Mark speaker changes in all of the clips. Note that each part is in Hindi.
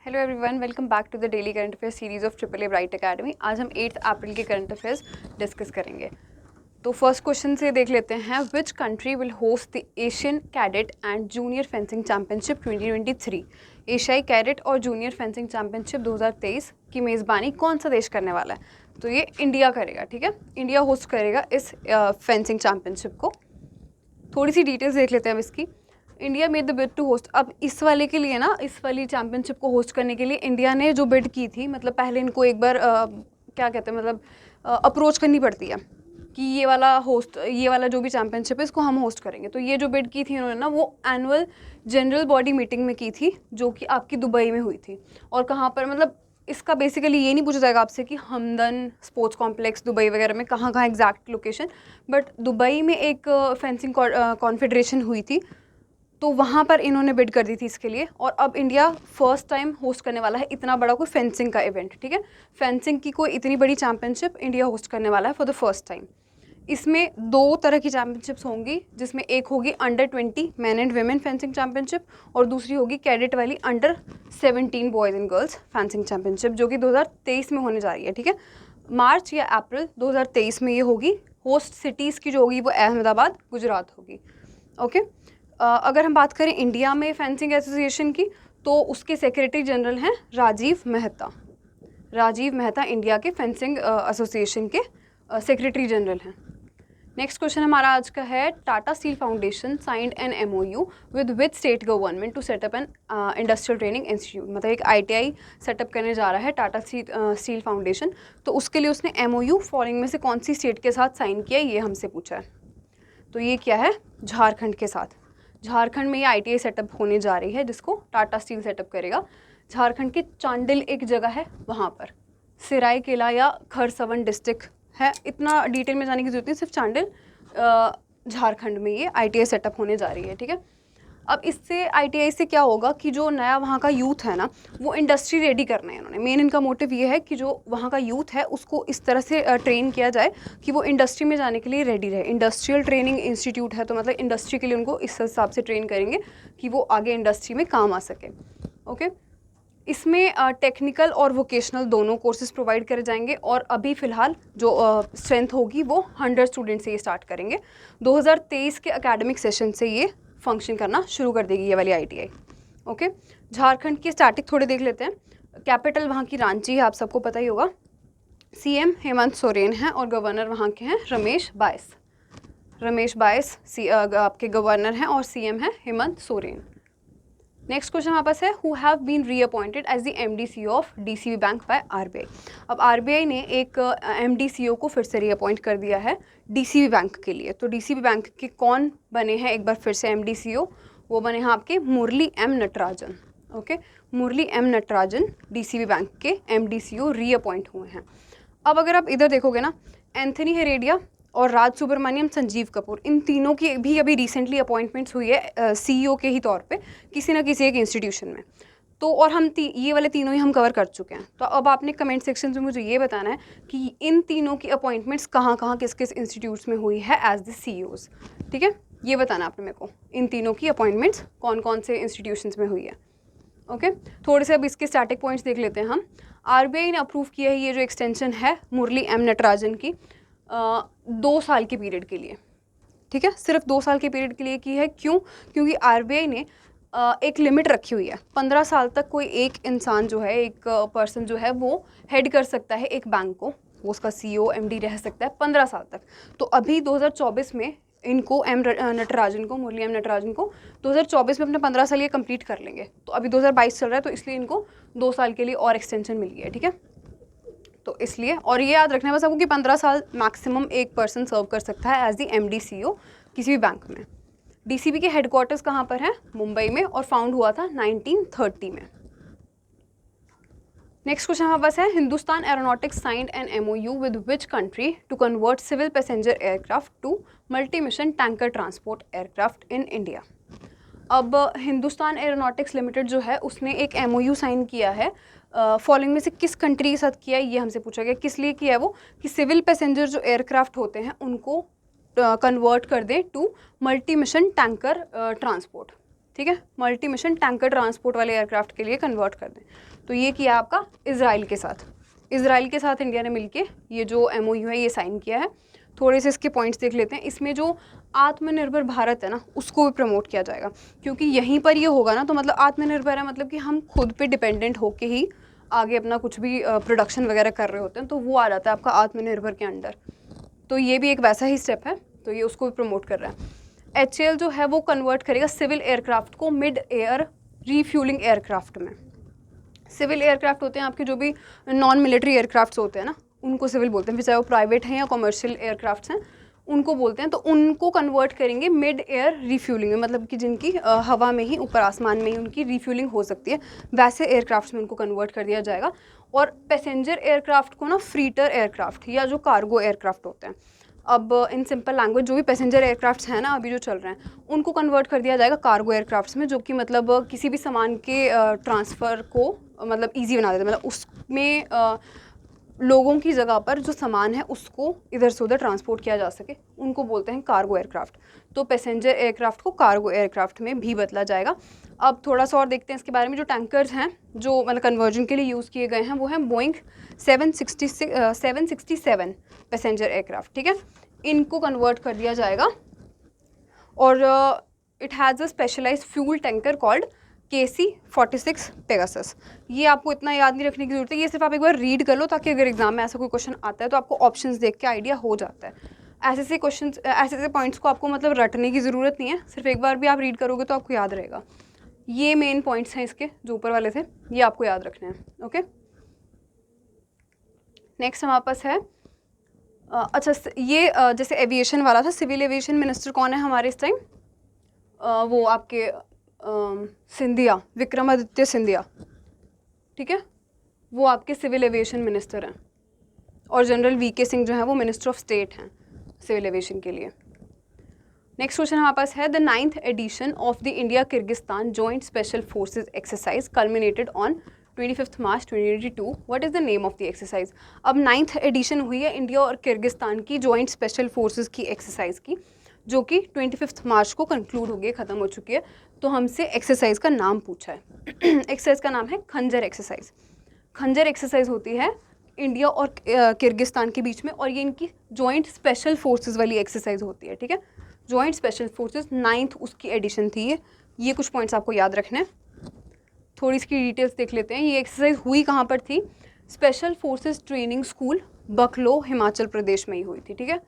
Speaker 1: Hello everyone, welcome back to the daily current affairs series of triple A bright academy. आज हम 8 अप्रैल के करंट अफेयर्स डिस्कस करेंगे। तो फर्स्ट क्वेश्चन से देख लेते हैं, which country will host the Asian cadet and junior fencing championship 2023। एशियाई कैडेट और जूनियर फेंसिंग चैंपियनशिप 2023 की मेज़बानी कौन सा देश करने वाला है? तो ये इंडिया करेगा। ठीक है, इंडिया होस्ट करेगा इस फेंसिंग चैंपियनशिप को। थोड़ी सी डिटेल्स देख लेते हैं अब इसकी। India made the bid to host. अब इस वाले के लिए ना, इस वाली चैंपियनशिप को होस्ट करने के लिए इंडिया ने जो बिड की थी, मतलब पहले इनको एक बार क्या कहते हैं, मतलब अप्रोच करनी पड़ती है कि ये वाला जो भी चैंपियनशिप है इसको हम होस्ट करेंगे। तो ये जो बिड की थी इन्होंने ना, वो एनुअल जनरल बॉडी मीटिंग में की थी, जो कि आपकी दुबई में हुई थी। और कहाँ पर, मतलब इसका बेसिकली ये नहीं पूछा जाएगा आपसे कि हमदन स्पोर्ट्स कॉम्प्लेक्स दुबई वगैरह में कहाँ कहाँ एग्जैक्ट लोकेशन, बट दुबई में एक फेंसिंग कॉन्फेडरेशन हुई थी, तो वहाँ पर इन्होंने बिड कर दी थी इसके लिए। और अब इंडिया फर्स्ट टाइम होस्ट करने वाला है इतना बड़ा कोई फेंसिंग का इवेंट। ठीक है, फेंसिंग की कोई इतनी बड़ी चैंपियनशिप इंडिया होस्ट करने वाला है फॉर द फर्स्ट टाइम। इसमें दो तरह की चैंपियनशिप्स होंगी, जिसमें एक होगी under 20 man and women fencing championship और दूसरी होगी कैडेट वाली under 17 boys and girls fencing championship, जो कि 2023 में होने जा रही है। ठीक है, मार्च या अप्रैल 2023 में ये होगी। होस्ट सिटीज़ की जो होगी वो अहमदाबाद, गुजरात होगी। ओके, अगर हम बात करें इंडिया में फेंसिंग एसोसिएशन की, तो उसके सेक्रेटरी जनरल हैं राजीव मेहता। राजीव मेहता इंडिया के फेंसिंग एसोसिएशन के सेक्रेटरी जनरल हैं। नेक्स्ट क्वेश्चन हमारा आज का है, Tata steel foundation signed an MOU with state government to set up an industrial training institute. मतलब एक ITI सेटअप करने जा रहा है टाटा स्टील फाउंडेशन। तो उसके लिए उसने MOU फॉलोइंग में से कौन सी स्टेट के साथ साइन किया, ये हमसे पूछा है। तो ये क्या है, झारखंड के साथ। झारखंड में ये ITI सेटअप होने जा रही है, जिसको टाटा स्टील सेटअप करेगा। झारखंड के चांडिल एक जगह है, वहाँ पर सिरायकेला या खरसवन डिस्ट्रिक्ट है। इतना डिटेल में जाने की जरूरत नहीं, सिर्फ चांडिल झारखंड में ये ITI सेटअप होने जा रही है। ठीक है, अब इससे ITI से क्या होगा कि जो नया वहाँ का यूथ है ना, वो इंडस्ट्री रेडी करना है इन्होंने। मेन इनका मोटिव ये है कि जो वहाँ का यूथ है उसको इस तरह से ट्रेन किया जाए कि वो इंडस्ट्री में जाने के लिए रेडी रहे। इंडस्ट्रियल ट्रेनिंग इंस्टीट्यूट है, तो मतलब इंडस्ट्री के लिए उनको इस हिसाब से ट्रेन करेंगे कि वो आगे इंडस्ट्री में काम आ सके। ओके, इसमें टेक्निकल और वोकेशनल दोनों कोर्सेज प्रोवाइड करे जाएंगे। और अभी फ़िलहाल जो स्ट्रेंथ होगी वो 100 स्टूडेंट से ये स्टार्ट करेंगे। 2023 के एकेडमिक सेशन से ये फंक्शन करना शुरू कर देगी ये वाली ITI। ओके, झारखंड की स्टैटिक थोड़े देख लेते हैं। कैपिटल वहाँ की रांची है, आप सबको पता ही होगा। CM हेमंत सोरेन है और गवर्नर वहाँ के हैं रमेश बायस। रमेश बायस आपके गवर्नर हैं और CM है हेमंत सोरेन। नेक्स्ट क्वेश्चन हमारे पास है, who have been reappointed as the MD/CEO of DCB bank by RBI। अब RBI ने एक MD/CEO को फिर से रीअपॉइंट कर दिया है DCB बैंक के लिए। तो DCB बैंक के कौन बने हैं एक बार फिर से MD/CEO? वो बने हैं आपके मुरली M नटराजन। ओके, मुरली M नटराजन DCB बैंक के MD/CEO रीअपॉइंट हुए हैं। अब अगर आप इधर देखोगे ना, एंथनी हेरेडिया और राज सुब्रमण्यम, संजीव कपूर, इन तीनों की भी अभी रिसेंटली अपॉइंटमेंट्स हुई है CEO के ही तौर पे किसी ना किसी एक इंस्टीट्यूशन में। तो और हम ये वाले तीनों ही हम कवर कर चुके हैं। तो अब आपने कमेंट सेक्शन में मुझे ये बताना है कि इन तीनों की अपॉइंटमेंट्स कहाँ कहाँ किस किस इंस्टीट्यूट्स में हुई है एज द CEOs। ठीक है, ये बताना आपने मेरे को, इन तीनों की अपॉइंटमेंट्स कौन कौन से इंस्टीट्यूशंस में हुई है। ओके, थोड़े से अब इसके स्टैटिक पॉइंट्स देख लेते हैं हम। RBI ने अप्रूव किया है ये जो एक्सटेंशन है मुरली M नटराजन की 2 साल के पीरियड के लिए। ठीक है, सिर्फ 2 साल के पीरियड के लिए की है। क्यों? क्योंकि RBI ने एक लिमिट रखी हुई है। 15 साल तक कोई एक इंसान जो है, एक पर्सन जो है, वो हेड कर सकता है एक बैंक को। वो उसका CEO MD रह सकता है 15 साल तक। तो अभी 2024 में इनको नटराजन को, मुरली M नटराजन को 2024 में अपने 15 साल ये कंप्लीट कर लेंगे। तो अभी 2022 चल रहा है, तो इसलिए इनको 2 साल के लिए और एक्सटेंशन मिल गया है। ठीक है, तो इसलिए, और ये याद रखना है बस आपको कि 15 साल मैक्सिमम एक पर्सन सर्व कर सकता है एज दी MD/CEO किसी भी बैंक में। DCB के हेडक्वार्टर्स कहाँ पर हैं? मुंबई में, और फाउंड हुआ था 1930 में। नेक्स्ट क्वेश्चन हमारे पास है, Hindustan aeronautics signed an MOU with which country to convert civil passenger aircraft to multi mission tanker transport aircraft in India. अब हिंदुस्तान एरोनॉटिक्स लिमिटेड जो है, उसने एक MOU साइन किया है। फॉलोइंग में से किस कंट्री के साथ किया है, ये हमसे पूछा गया। किस लिए किया है वो? कि सिविल पैसेंजर जो एयरक्राफ्ट होते हैं उनको कन्वर्ट कर दे to multi mission tanker transport. ठीक है, मल्टी मिशन टैंकर ट्रांसपोर्ट वाले एयरक्राफ्ट के लिए कन्वर्ट कर दें। तो ये किया आपका इजराइल के साथ। इजराइल के साथ इंडिया ने मिलके ये जो MOU है ये साइन किया है। थोड़े से इसके पॉइंट्स देख लेते हैं। इसमें जो आत्मनिर्भर भारत है ना, उसको भी प्रमोट किया जाएगा, क्योंकि यहीं पर ये होगा ना, तो मतलब आत्मनिर्भर है मतलब कि हम खुद पे डिपेंडेंट होके ही आगे अपना कुछ भी प्रोडक्शन वगैरह कर रहे होते हैं, तो वो आ जाता है आपका आत्मनिर्भर के अंडर। तो ये भी एक वैसा ही स्टेप है, तो ये उसको भी प्रमोट कर रहा है। HAL जो है वो कन्वर्ट करेगा सिविल एयरक्राफ्ट को मिड एयर रीफ्यूलिंग एयरक्राफ्ट में। सिविल एयरक्राफ्ट होते हैं आपके जो भी नॉन मिलिट्री एयरक्राफ्ट्स होते हैं ना, उनको सिविल बोलते हैं, फिर चाहे वो प्राइवेट हैं या कमर्शियल एयरक्राफ्ट्स हैं, उनको बोलते हैं। तो उनको कन्वर्ट करेंगे मिड एयर रिफ्यूलिंग में, मतलब कि जिनकी हवा में ही, ऊपर आसमान में ही उनकी रिफ्यूलिंग हो सकती है, वैसे एयरक्राफ्ट्स में उनको कन्वर्ट कर दिया जाएगा। और पैसेंजर एयरक्राफ्ट को ना फ्रीटर एयरक्राफ्ट या जो कार्गो एयरक्राफ्ट होते हैं, अब इन सिंपल लैंग्वेज जो भी पैसेंजर एयरक्राफ्ट्स हैं ना अभी जो चल रहे हैं, उनको कन्वर्ट कर दिया जाएगा कार्गो एयरक्राफ्ट्स में, जो कि मतलब किसी भी सामान के ट्रांसफ़र को मतलब ईजी बना देते हैं। मतलब उसमें लोगों की जगह पर जो सामान है उसको इधर से उधर ट्रांसपोर्ट किया जा सके, उनको बोलते हैं कार्गो एयरक्राफ्ट। तो पैसेंजर एयरक्राफ्ट को कार्गो एयरक्राफ्ट में भी बदला जाएगा। अब थोड़ा सा और देखते हैं इसके बारे में। जो टैंकर्स हैं जो मतलब कन्वर्जन के लिए यूज़ किए गए हैं वो हैं बोइंग 767 पैसेंजर एयरक्राफ्ट, ठीक है। इनको कन्वर्ट कर दिया जाएगा। और it has a specialized fuel tanker called KC-46 Pegasus. ये आपको इतना याद नहीं रखने की ज़रूरत है, ये सिर्फ आप एक बार रीड कर लो, ताकि अगर एग्जाम में ऐसा कोई क्वेश्चन आता है तो आपको ऑप्शंस देख के आइडिया हो जाता है। ऐसे क्वेश्चन, ऐसे पॉइंट्स को आपको मतलब रटने की ज़रूरत नहीं है, सिर्फ एक बार भी आप रीड करोगे तो आपको याद रहेगा। ये मेन पॉइंट्स हैं इसके, जो ऊपर वाले थे, ये आपको याद रखने हैं। ओके, नेक्स्ट हमारे पास है अच्छा ये जैसे एविएशन वाला था, सिविल एविएशन मिनिस्टर कौन है हमारे इस टाइम? वो आपके सिंधिया, विक्रमादित्य सिंधिया, ठीक है, वो आपके सिविल एविएशन मिनिस्टर हैं। और जनरल VK सिंह जो है वो मिनिस्टर ऑफ स्टेट हैं सिविल एविएशन के लिए। नेक्स्ट क्वेश्चन हमारे पास है, the 9th edition of the India Kyrgyzstan joint special forces exercise culminated on 25 March 2022, what is the name of the exercise? अब 9th एडिशन हुई है इंडिया और किर्गिस्तान की जॉइंट स्पेशल फोर्सेज की एक्सरसाइज की, जो कि 25 मार्च को कंक्लूड हो गई, ख़त्म हो चुकी है। तो हमसे एक्सरसाइज का नाम पूछा है। एक्सरसाइज का नाम है खंजर एक्सरसाइज। खंजर एक्सरसाइज होती है इंडिया और किर्गिस्तान के बीच में, और ये इनकी जॉइंट स्पेशल फोर्सेज वाली एक्सरसाइज होती है, ठीक है। जॉइंट स्पेशल फोर्सेज 9th उसकी एडिशन थी ये कुछ पॉइंट्स आपको याद रखने हैं। थोड़ी इसकी डिटेल्स देख लेते हैं। ये एक्सरसाइज हुई कहाँ पर थी? स्पेशल फोर्सेज ट्रेनिंग स्कूल बकलो हिमाचल प्रदेश में ही हुई थी, ठीक है।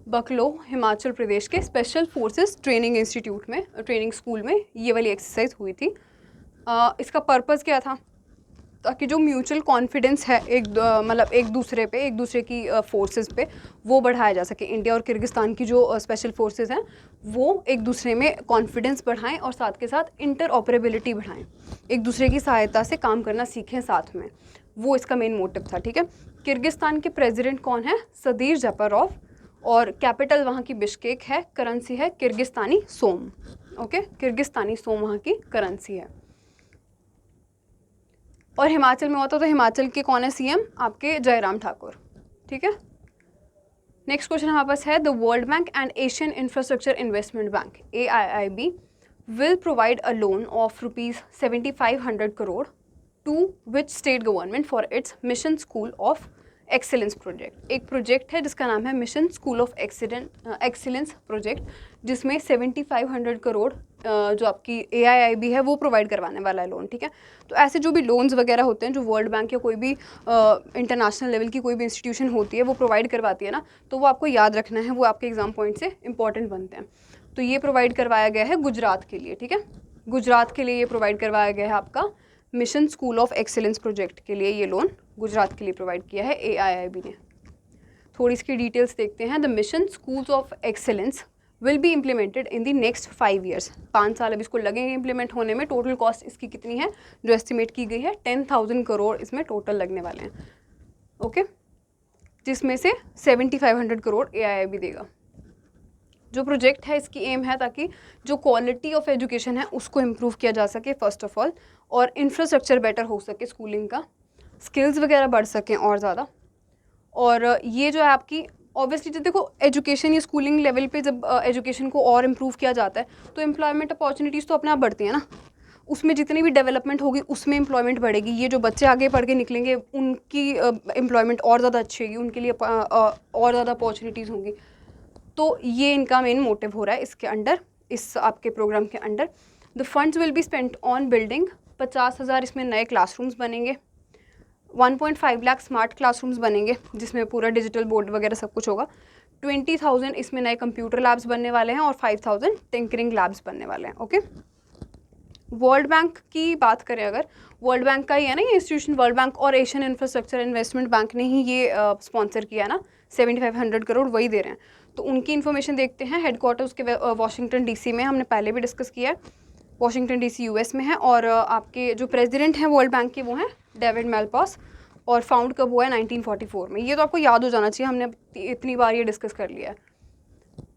Speaker 1: बकलो हिमाचल प्रदेश के स्पेशल फोर्सेस ट्रेनिंग इंस्टीट्यूट में, ट्रेनिंग स्कूल में ये वाली एक्सरसाइज हुई थी। इसका पर्पस क्या था? ताकि जो म्यूचुअल कॉन्फिडेंस है मतलब एक दूसरे की फोर्सेस पे, वो बढ़ाया जा सके। इंडिया और किर्गिस्तान की जो स्पेशल फोर्सेस हैं वो एक दूसरे में कॉन्फिडेंस बढ़ाएं और साथ के साथ इंटरऑपरेबिलिटी बढ़ाएं, एक दूसरे की सहायता से काम करना सीखें साथ में। वो इसका मेन मोटिव था, ठीक है। किर्गिस्तान के प्रेसिडेंट कौन है? सदीर जापारोव, और कैपिटल वहाँ की बिश्केक है, करेंसी है Kyrgyzstani som. Okay, Kyrgyzstani som वहाँ की करेंसी है। और हिमाचल में होता तो हिमाचल के कौन है CM? आपके जयराम ठाकुर, ठीक है। नेक्स्ट क्वेश्चन हमारे पास है, the world bank and Asian infrastructure investment bank AIIB will provide a loan of ₹7,500 crore to which state government for its Mission School of Excellence project. एक प्रोजेक्ट है जिसका नाम है mission school of excellence project, जिसमें 7,500 करोड़ जो आपकी AIIB है वो प्रोवाइड करवाने वाला है लोन, ठीक है। तो ऐसे जो भी लोन्स वगैरह होते हैं जो वर्ल्ड बैंक या कोई भी इंटरनेशनल लेवल की कोई भी इंस्टीट्यूशन होती है वो प्रोवाइड करवाती है ना, तो वो आपको याद रखना है, वो आपके एग्जाम पॉइंट से इंपॉर्टेंट बनते हैं। तो ये प्रोवाइड करवाया गया है गुजरात के लिए, ठीक है। गुजरात के लिए ये प्रोवाइड करवाया गया है आपका mission school of excellence project के लिए, ये लोन गुजरात के लिए प्रोवाइड किया है AIIB ने। थोड़ी इसकी डिटेल्स देखते हैं। The mission schools of excellence will be implemented in the next 5 years। 5 साल अब इसको लगेंगे इम्प्लीमेंट होने में। टोटल कॉस्ट इसकी कितनी है जो एस्टिमेट की गई है? 10,000 करोड़ इसमें टोटल लगने वाले हैं, ओके, जिसमें से 7,500 करोड़ AIIB देगा। जो प्रोजेक्ट है इसकी एम है ताकि जो क्वालिटी ऑफ एजुकेशन है उसको इम्प्रूव किया जा सके फर्स्ट ऑफ ऑल, और इंफ्रास्ट्रक्चर बेटर हो सके स्कूलिंग का, स्किल्स वगैरह बढ़ सकें और ज़्यादा। और ये जो है आपकी ऑब्वियसली जब देखो एजुकेशन या स्कूलिंग लेवल पे जब एजुकेशन को और इम्प्रूव किया जाता है तो एम्प्लॉयमेंट अपॉर्चुनिटीज़ तो अपने आप बढ़ती है ना, उसमें जितनी भी डेवलपमेंट होगी उसमें एम्प्लॉयमेंट बढ़ेगी। ये जो बच्चे आगे पढ़ के निकलेंगे उनकी एम्प्लॉयमेंट और ज़्यादा अच्छी होगी, उनके लिए और ज़्यादा अपॉर्चुनिटीज़ होंगी। तो ये इनका मेन मोटिव हो रहा है इसके अंडर, इस आपके प्रोग्राम के under. The funds will be spent on building, 50,000 इसमें नए क्लासरूम्स बनेंगे, 1.5 लाख स्मार्ट क्लासरूम्स बनेंगे जिसमें पूरा डिजिटल बोर्ड वगैरह सब कुछ होगा, 20,000 इसमें नए कंप्यूटर लैब्स बनने वाले हैं और 5,000 टिंकरिंग लैब्स बनने वाले हैं। ओके, वर्ल्ड बैंक की बात करें अगर, वर्ल्ड बैंक का ही है ना ये इंस्टीट्यूशन, वर्ल्ड बैंक और एशियन इंफ्रास्ट्रक्चर इन्वेस्टमेंट बैंक ने ही ये स्पॉन्सर किया ना, 7500 करोड़ वही दे रहे हैं। तो उनकी इन्फॉर्मेशन देखते हैं। हेडक्वार्टर उसके वाशिंगटन डीसी में, हमने पहले भी डिस्कस किया है, वाशिंगटन डीसी यूएस में है। और आपके जो प्रेसिडेंट हैं वर्ल्ड बैंक के वो हैं डेविड मेलपास, और फाउंड कब हुआ है 1944 में। ये तो आपको याद हो जाना चाहिए, हमने इतनी बार ये डिस्कस कर लिया है।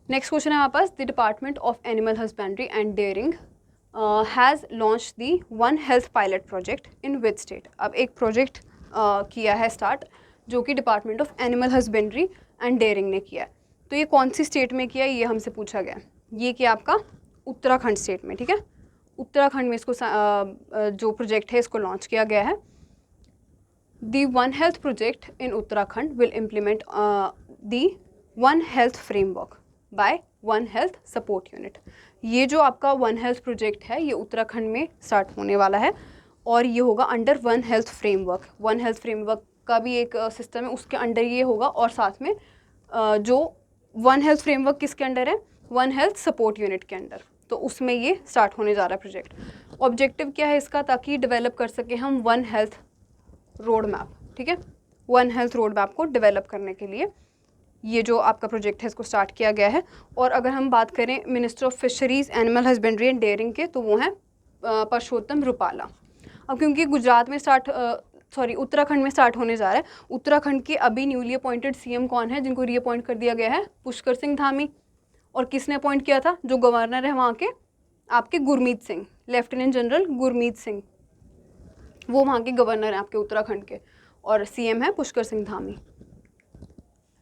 Speaker 1: नेक्स्ट क्वेश्चन है हमारे पास, the department of animal husbandry and dairying has launch the one health pilot project in which state. अब एक प्रोजेक्ट किया है स्टार्ट जो कि department of animal husbandry and dairying ने किया है। तो ये कौन सी स्टेट में किया ये हमसे पूछा गया। ये किया आपका उत्तराखंड स्टेट में, ठीक है। उत्तराखंड में इसको जो प्रोजेक्ट है इसको लॉन्च किया गया है। The one health project in Uttarakhand will implement the one health framework by one health support unit. ये जो आपका वन हेल्थ प्रोजेक्ट है ये उत्तराखंड में स्टार्ट होने वाला है और ये होगा under one health framework. One health framework का भी एक सिस्टम है, उसके अंडर ये होगा। और साथ में जो वन हेल्थ फ्रेमवर्क किसके अंडर है, वन हेल्थ सपोर्ट यूनिट के अंडर, तो उसमें ये स्टार्ट होने जा रहा है प्रोजेक्ट। ऑब्जेक्टिव क्या है इसका, ताकि डेवलप कर सके हम वन हेल्थ रोड मैप, ठीक है। वन हेल्थ रोड मैप को डेवलप करने के लिए ये जो आपका प्रोजेक्ट है इसको स्टार्ट किया गया है। और अगर हम बात करें minister of fisheries animal husbandry and dairying के, तो वो हैं परषोत्तम रुपाला। अब क्योंकि गुजरात में उत्तराखंड में स्टार्ट होने जा रहा है, उत्तराखंड के अभी न्यूली अपॉइंटेड सीएम कौन है जिनको रीअपॉइंट कर दिया गया है, पुष्कर सिंह धामी। और किसने अपॉइंट किया था, जो गवर्नर है वहाँ के आपके गुरमीत सिंह, लेफ्टिनेंट जनरल गुरमीत सिंह, वो वहाँ के गवर्नर हैं आपके उत्तराखंड के, और सीएम है पुष्कर सिंह धामी।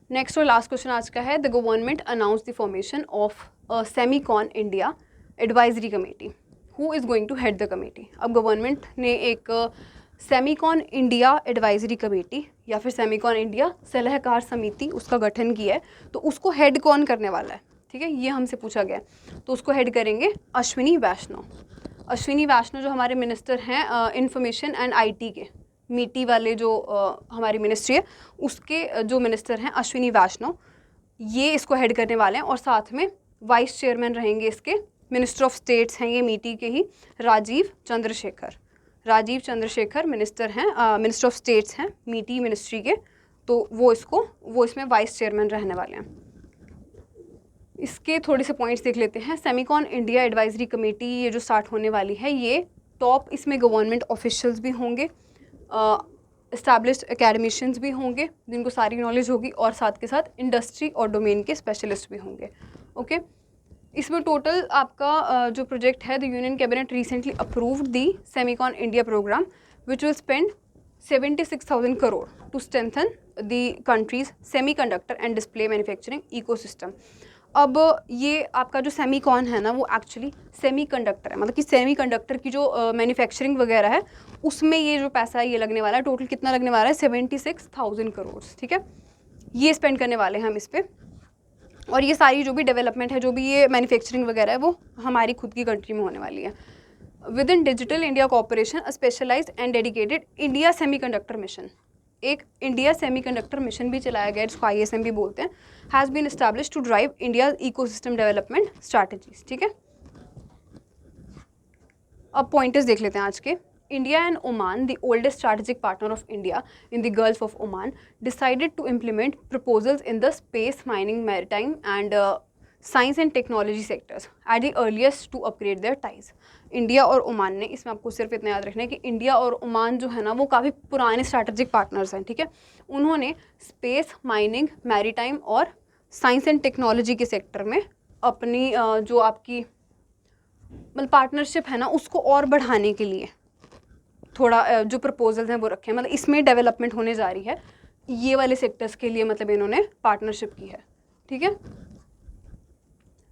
Speaker 1: नेक्स्ट और लास्ट क्वेश्चन आज का है, the government announce the formation of Semicon India advisory committee, who is going to head the committee. अब गवर्नमेंट ने एक सेमीकॉन इंडिया एडवाइजरी कमेटी या फिर सेमीकॉन इंडिया सलाहकार समिति उसका गठन किया है, तो उसको हेड कौन करने वाला है, ठीक है, ये हमसे पूछा गया। तो उसको हेड करेंगे अश्विनी वैष्णव। अश्विनी वैष्णव जो हमारे मिनिस्टर हैं इंफॉर्मेशन एंड आईटी के, मीटी वाले जो हमारी मिनिस्ट्री है उसके जो मिनिस्टर हैं अश्विनी वैष्णव, ये इसको हेड करने वाले हैं। और साथ में वाइस चेयरमैन रहेंगे इसके, मिनिस्टर ऑफ स्टेट्स हैं ये मीटी के ही, राजीव चंद्रशेखर मिनिस्टर हैं, मिनिस्टर ऑफ स्टेट्स हैं मीटी मिनिस्ट्री के, तो वो इसमें वाइस चेयरमैन रहने वाले हैं। इसके थोड़े से पॉइंट्स देख लेते हैं। सेमीकॉन इंडिया एडवाइजरी कमेटी ये जो स्टार्ट होने वाली है, ये टॉप इसमें गवर्नमेंट ऑफिशियल्स भी होंगे, एस्टैब्लिश्ड एकेडमिशियंस भी होंगे जिनको सारी नॉलेज होगी, और साथ के साथ इंडस्ट्री और डोमेन के स्पेशलिस्ट भी होंगे। ओके, इसमें टोटल आपका जो प्रोजेक्ट है, the union cabinet recently approved the Semicon India programme which will spend 76,000 crore to strengthen the country's semiconductor and display manufacturing ecosystem. अब ये आपका जो सेमीकॉन है ना, वो एक्चुअली सेमीकंडक्टर है, मतलब कि सेमीकंडक्टर की जो मैन्युफैक्चरिंग वगैरह है उसमें ये जो पैसा है ये लगने वाला है। टोटल कितना लगने वाला है, 76,000 करोड़, ठीक है, ये स्पेंड करने वाले हैं हम इस पर। और ये सारी जो भी डेवलपमेंट है, जो भी ये मैन्युफैक्चरिंग वगैरह है, वो हमारी खुद की कंट्री में होने वाली है। Within digital India corporation a specialized and dedicated India semiconductor mission, एक इंडिया सेमीकंडक्टर मिशन भी चलाया गया जिसको ISM भी बोलते हैं, has been established to drive India ecosystem development strategies, ठीक है। अब पॉइंटर्स देख लेते हैं आज के। India and Oman, the oldest strategic partner of India in the Gulf of Oman, decided to implement proposals in the space, mining, maritime and science and technology sectors at the earliest to upgrade their ties. India और ओमान ने, इसमें आपको सिर्फ इतना याद रखना है कि इंडिया और ओमान जो है ना वो काफ़ी पुराने स्ट्रैटेजिक पार्टनर्स हैं, ठीक है। उन्होंने स्पेस, माइनिंग, मैरीटाइम और साइंस एंड टेक्नोलॉजी के सेक्टर में अपनी जो आपकी मतलब पार्टनरशिप है ना उसको और बढ़ाने के लिए थोड़ा जो प्रपोजल्स हैं वो रखे हैं। मतलब इसमें डेवलपमेंट होने जा रही है ये वाले सेक्टर्स के लिए मतलब इन्होंने पार्टनरशिप की है, ठीक है।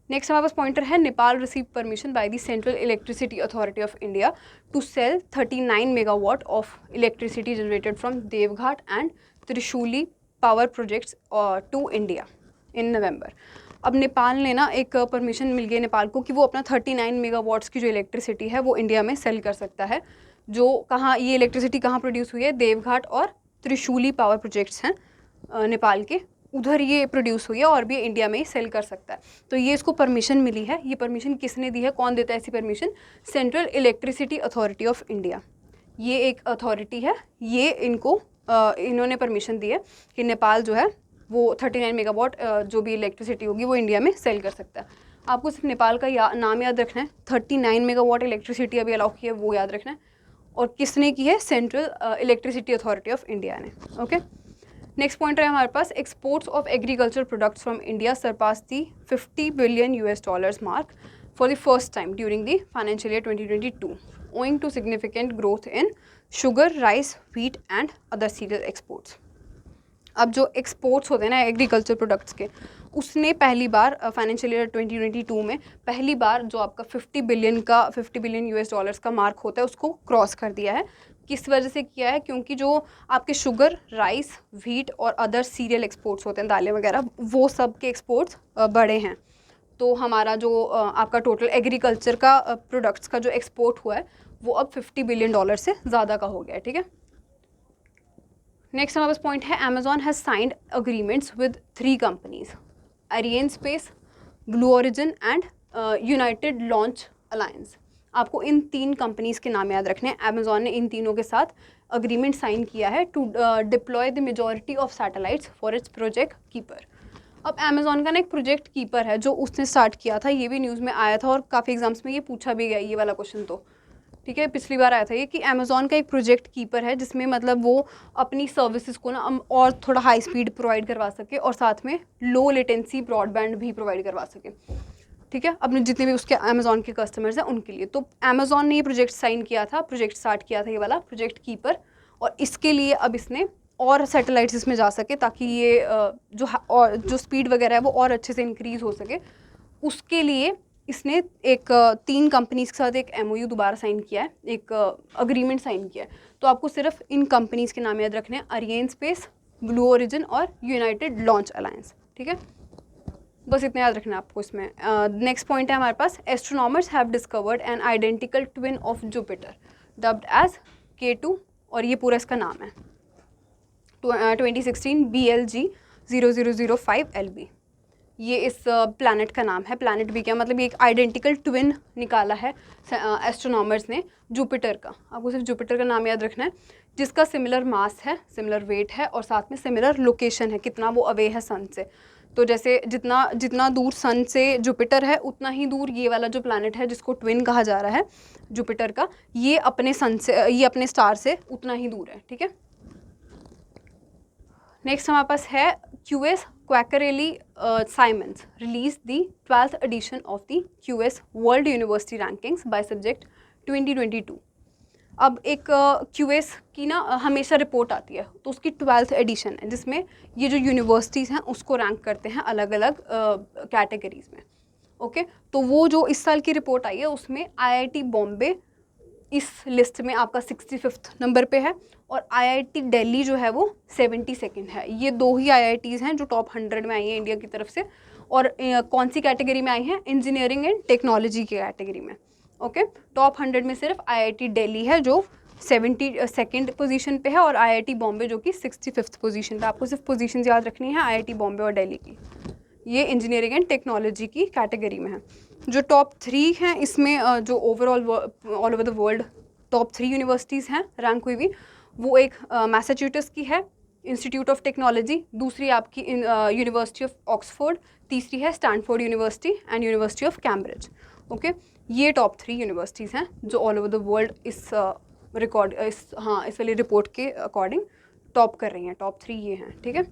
Speaker 1: नेक्स्ट हमारे पास पॉइंटर है, Nepal receive permission by the central electricity authority of India to sell 39 megawatt of electricity generated from देवघाट and Trishuli power projects to India in November. अब नेपाल ने ना एक परमिशन मिल गई नेपाल को कि वो अपना 39 मेगावाट्स की जो इलेक्ट्रिसिटी है वो इंडिया में सेल कर सकता है। जो कहाँ ये इलेक्ट्रिसिटी कहाँ प्रोड्यूस हुई है, देवघाट और त्रिशूली पावर प्रोजेक्ट्स हैं नेपाल के, उधर ये प्रोड्यूस हुई है और भी इंडिया में ही सेल कर सकता है। तो ये इसको परमिशन मिली है। ये परमिशन किसने दी है, कौन देता है ऐसी permission, central electricity authority of India. ये एक अथॉरिटी है, ये इनको इन्होंने परमिशन दी है कि नेपाल जो है वो 39 मेगावाट जो भी इलेक्ट्रिसिटी होगी वो इंडिया में सेल कर सकता है। आपको सिर्फ नेपाल का नाम याद रखना है, 39 मेगावाट इलेक्ट्रिसिटी अभी अलाउ की है वो याद रखना है, और किसने की है, central electricity authority of India ने। ओके, नेक्स्ट पॉइंट है हमारे पास, exports of agriculture products from India surpass the $50 billion mark for the first time during the financial year 2022 owing to significant growth in sugar, rice, wheat and other cereal exports। अब जो एक्सपोर्ट्स होते हैं ना एग्रीकल्चर प्रोडक्ट्स के, उसने पहली बार फाइनेंशियल ईयर 2022 में पहली बार जो आपका $50 बिलियन का मार्क होता है उसको क्रॉस कर दिया है। किस वजह से किया है, क्योंकि जो आपके शुगर, राइस, व्हीट और अदर सीरियल एक्सपोर्ट्स होते हैं, दालें वगैरह, वो सब के एक्सपोर्ट्स बढ़े हैं। तो हमारा जो आपका टोटल एग्रीकल्चर का प्रोडक्ट्स का जो एक्सपोर्ट हुआ है वो अब $50 बिलियन से ज़्यादा का हो गया है, ठीक है। नेक्स्ट हमारे पास पॉइंट है, Amazon has signed agreements with 3 companies, Arianespace, Blue Origin and United Launch Alliance. आपको इन 3 कंपनीज़ के नाम याद रखने हैं। अमेजॉन ने इन तीनों के साथ अग्रीमेंट साइन किया है to deploy the majority of satellites for its project Kuiper. अब अमेजॉन का ना एक प्रोजेक्ट कीपर है जो उसने स्टार्ट किया था, ये भी न्यूज़ में आया था और काफ़ी एग्जाम्स में ये पूछा भी गया ये वाला क्वेश्चन, तो ठीक है, पिछली बार आया था ये कि अमेजॉन का एक प्रोजेक्ट कीपर है जिसमें मतलब वो अपनी सर्विसेज को ना और थोड़ा हाई स्पीड प्रोवाइड करवा सके और साथ में लो लेटेंसी ब्रॉडबैंड भी प्रोवाइड करवा सके, ठीक है, अपने जितने भी उसके अमेजॉन के कस्टमर्स हैं उनके लिए। तो अमेजॉन ने ये प्रोजेक्ट साइन किया था, प्रोजेक्ट स्टार्ट किया था ये वाला प्रोजेक्ट कीपर, और इसके लिए अब इसने और सैटेलाइट्स इसमें जा सके ताकि ये जो स्पीड वगैरह है वो और अच्छे से इंक्रीज़ हो सके। उसके लिए इसने एक 3 कंपनीज़ के साथ एक MOU दोबारा साइन किया है, एक अग्रीमेंट साइन किया है। तो आपको सिर्फ इन कंपनीज़ के नाम याद रखने हैं, अरियनस्पेस, ब्लू ओरिजिन और यूनाइटेड लॉन्च अलायंस, ठीक है, बस इतना याद रखना है आपको इसमें। नेक्स्ट पॉइंट है हमारे पास, astronomers have discovered an identical twin of Jupiter dubbed as K2, और ये पूरा इसका नाम है 2016 BLG 0005 LB। ये इस प्लैनेट का नाम है। प्लैनेट भी क्या मतलब, ये एक आइडेंटिकल ट्विन निकाला है एस्ट्रोनॉमर्स ने जुपिटर का। आपको सिर्फ जुपिटर का नाम याद रखना है, जिसका सिमिलर मास है, सिमिलर वेट है और साथ में सिमिलर लोकेशन है, कितना वो अवे है सन से। तो जैसे जितना दूर सन से जुपिटर है उतना ही दूर ये वाला जो प्लैनेट है जिसको ट्विन कहा जा रहा है जुपिटर का, ये अपने सन से, ये अपने स्टार से उतना ही दूर है, ठीक है। नेक्स्ट हमारे पास है, QS Quacquarelli Simons released the 12th edition of the QS World University Rankings by Subject 2022। अब एक QS की ना हमेशा रिपोर्ट आती है, तो उसकी 12th एडिशन है जिसमें ये जो यूनिवर्सिटीज़ हैं उसको रैंक करते हैं अलग अलग कैटेगरीज़ में। ओके, तो वो जो इस साल की रिपोर्ट आई है उसमें IIT बॉम्बे इस लिस्ट में आपका 65th नंबर पे है और IIT दिल्ली जो है वो 72nd है। ये 2 ही IITs हैं जो टॉप 100 में आई हैं इंडिया की तरफ से, और कौन सी कैटेगरी में आई हैं, इंजीनियरिंग एंड टेक्नोलॉजी की कैटेगरी में। ओके, टॉप 100 में सिर्फ IIT दिल्ली है जो 72nd पोजीशन पे है और IIT बॉम्बे जो कि 65th पोजीशन पे। आपको सिर्फ पोजीशन याद रखनी है IIT बॉम्बे और दिल्ली की, ये इंजीनियरिंग एंड टेक्नोलॉजी की कैटेगरी में है। जो टॉप 3 हैं इसमें जो overall all over the world top 3 universities हैं रैंक हुई हुई, वो एक मैसाचुसेट्स की है इंस्टीट्यूट ऑफ टेक्नोलॉजी, दूसरी आपकी यूनिवर्सिटी ऑफ ऑक्सफोर्ड, तीसरी है Stanford university and university of Cambridge. Okay, ये टॉप 3 यूनिवर्सिटीज़ हैं जो ऑल ओवर द वर्ल्ड इस वाली रिपोर्ट के अकॉर्डिंग टॉप कर रही हैं। टॉप 3 ये हैं, ठीक है।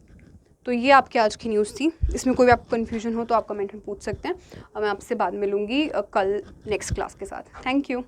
Speaker 1: तो ये आपकी आज की न्यूज़ थी। इसमें कोई भी आपको कन्फ्यूजन हो तो आप कमेंट में पूछ सकते हैं और मैं आपसे बाद में मिलूँगी कल नेक्स्ट क्लास के साथ। Thank you.